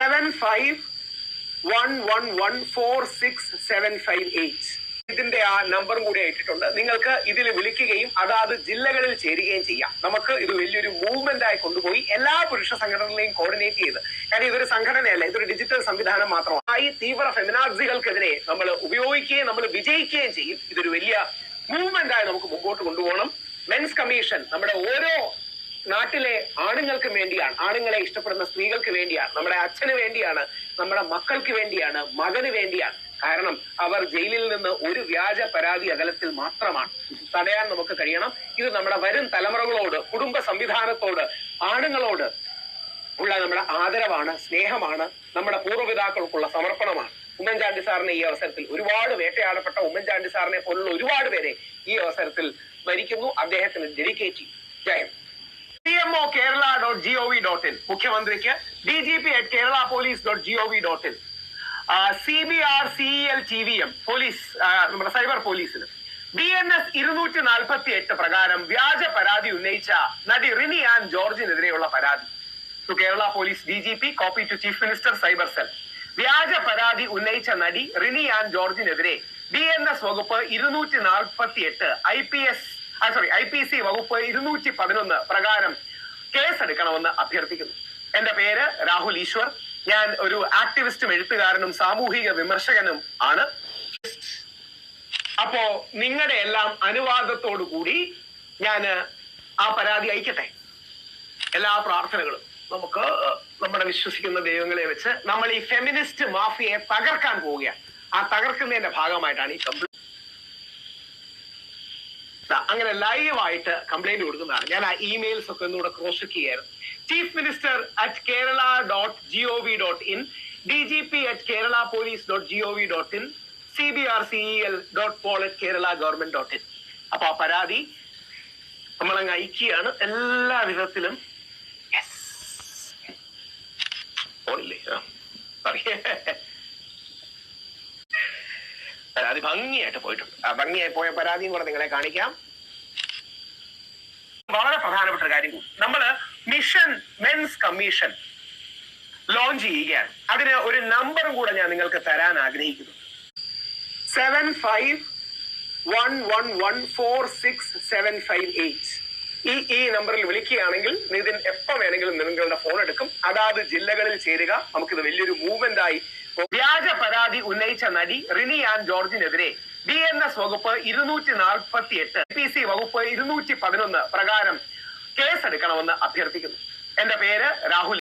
7511146758. ഇതിന്റെ ആ നമ്പറും കൂടി ഇട്ടിട്ടുണ്ട്. നിങ്ങൾക്ക് ഇതിൽ വിളിക്കുകയും അതാത് ജില്ലകളിൽ ചേരുകയും ചെയ്യാം. നമുക്ക് ഇത് വലിയൊരു മൂവ്മെന്റ് ആയി കൊണ്ടുപോയി എല്ലാ പുരുഷ സംഘടനകളെയും കോർഡിനേറ്റ് ചെയ്ത്, കാരണം ഇതൊരു സംഘടനയല്ല, ഇതൊരു ഡിജിറ്റൽ സംവിധാനം മാത്രമാണ്. ഈ തീവ്ര ഫെമിനാസികൾക്കെതിരെ നമ്മൾ ഉപയോഗിക്കുകയും നമ്മൾ വിജയിക്കുകയും ചെയ്യും. ഇതൊരു വലിയ മൂവ്മെന്റ് ആയി നമുക്ക് മുമ്പോട്ട് കൊണ്ടുപോകണം. മെൻസ് കമ്മീഷൻ നമ്മുടെ ഓരോ നാട്ടിലെ ആണുങ്ങൾക്ക് വേണ്ടിയാണ്, ആണുങ്ങളെ ഇഷ്ടപ്പെടുന്ന സ്ത്രീകൾക്ക് വേണ്ടിയാണ്, നമ്മുടെ അച്ഛന് വേണ്ടിയാണ്, നമ്മുടെ മക്കൾക്ക് വേണ്ടിയാണ്, മകന് വേണ്ടിയാണ്. കാരണം അവർ ജയിലിൽ നിന്ന് ഒരു വ്യാജ പരാതി അകലത്തിൽ മാത്രമാണ്. തടയാൻ നമുക്ക് കഴിയണം. ഇത് നമ്മുടെ വരും തലമുറകളോട്, കുടുംബ സംവിധാനത്തോട്, ആണുങ്ങളോട് ഉള്ള നമ്മുടെ ആദരവാണ്, സ്നേഹമാണ്, നമ്മുടെ പൂർവ്വപിതാക്കൾക്കുള്ള സമർപ്പണമാണ്. ഉമ്മൻചാണ്ടി സാറിനെ ഈ അവസരത്തിൽ, ഒരുപാട് വേട്ടയാടപ്പെട്ട ഉമ്മൻചാണ്ടി സാറിനെ പോലുള്ള ഒരുപാട് പേരെ ഈ അവസരത്തിൽ സ്മരിക്കുന്നു. അദ്ദേഹത്തിന് ഡെഡിക്കേറ്റ് ചെയ്യും. ജയം. CMO@kerala.gov.in, മുഖ്യമന്ത്രിക്ക് DGP@keralapolice.gov.in, CBR-CEL TVM പോലീസ്, നമ്മുടെ സൈബർ പോലീസിന് BNS 248 പ്രകാരം വ്യാജ പരാതി ഉന്നയിച്ച നടി റിനി ആൻ ജോർജിനെതിരെയുള്ള പരാതി. To Kerala police DGP, copy to chief minister, cyber cell. വ്യാജ പരാതി ഉന്നയിച്ച നടി റിനി ആൻ ജോർജിനെതിരെ BNS വകുപ്പ് 248, IPC വകുപ്പ് 211 പ്രകാരം കേസെടുക്കണമെന്ന് അഭ്യർത്ഥിക്കുന്നു. എന്റെ പേര് രാഹുൽ ഈശ്വർ. ഞാൻ ഒരു ആക്ടിവിസ്റ്റും എഴുത്തുകാരനും സാമൂഹിക വിമർശകനും ആണ്. അപ്പോ നിങ്ങളുടെ എല്ലാം അനുവാദത്തോടു കൂടി ഞാൻ ആ പരാതി അയക്കട്ടെ. എല്ലാ പ്രാർത്ഥനകളും നമുക്ക് നമ്മുടെ വിശ്വസിക്കുന്ന ദൈവങ്ങളെ വെച്ച് നമ്മൾ ഈ ഫെമിനിസ്റ്റ് മാഫിയയെ തകർക്കാൻ പോവുകയാണ്. ആ തകർക്കുന്നതിന്റെ ഭാഗമായിട്ടാണ് ഈ കംപ്ലൈന്റ്. അങ്ങനെ ലൈവായിട്ട് കംപ്ലൈന്റ് കൊടുക്കുന്നതാണ്. ഞാൻ ആ ഇമെയിൽസ് ഒക്കെ ഒന്നുകൂടെ ക്രോസ് ചെക്ക് ചെയ്യായിരുന്നു. chiefminister@kerala.gov.in, DGP@keralapolice.gov.in, CBR-CEL.pol@keralagovernment.in. അപ്പൊ ആ പരാതി നമ്മളങ്ങ് അയക്കുകയാണ് എല്ലാ വിധത്തിലും. പരാതി ഭംഗിയായിട്ട് പോയിട്ടുണ്ട്. ആ ഭംഗിയായി പോയ പരാതിയും കൂടെ നിങ്ങളെ കാണിക്കാം. വളരെ പ്രധാനപ്പെട്ട ഒരു കാര്യം, നമ്മള് മിഷൻ മെൻസ് കമ്മീഷൻ ലോഞ്ച് ചെയ്യുകയാണ്. അതിന് ഒരു നമ്പറും കൂടെ ഞാൻ നിങ്ങൾക്ക് തരാൻ ആഗ്രഹിക്കുന്നു. 7511146758. ഈ നമ്പറിൽ വിളിക്കുകയാണെങ്കിൽ നിതിൻ എപ്പോ വേണമെങ്കിലും നിങ്ങളുടെ ഫോൺ എടുക്കും. അതാത് ജില്ലകളിൽ ചേരുക. നമുക്കിത് വലിയൊരു മൂവ്മെന്റ് ആയി. വ്യാജ പരാതി ഉന്നയിച്ച നടി റിനി ആൻ ജോർജിനെതിരെ BNS വകുപ്പ് 248, IPC വകുപ്പ് 211 പ്രകാരം കേസെടുക്കണമെന്ന് അഭ്യർത്ഥിക്കുന്നു. എന്റെ പേര് രാഹുൽ.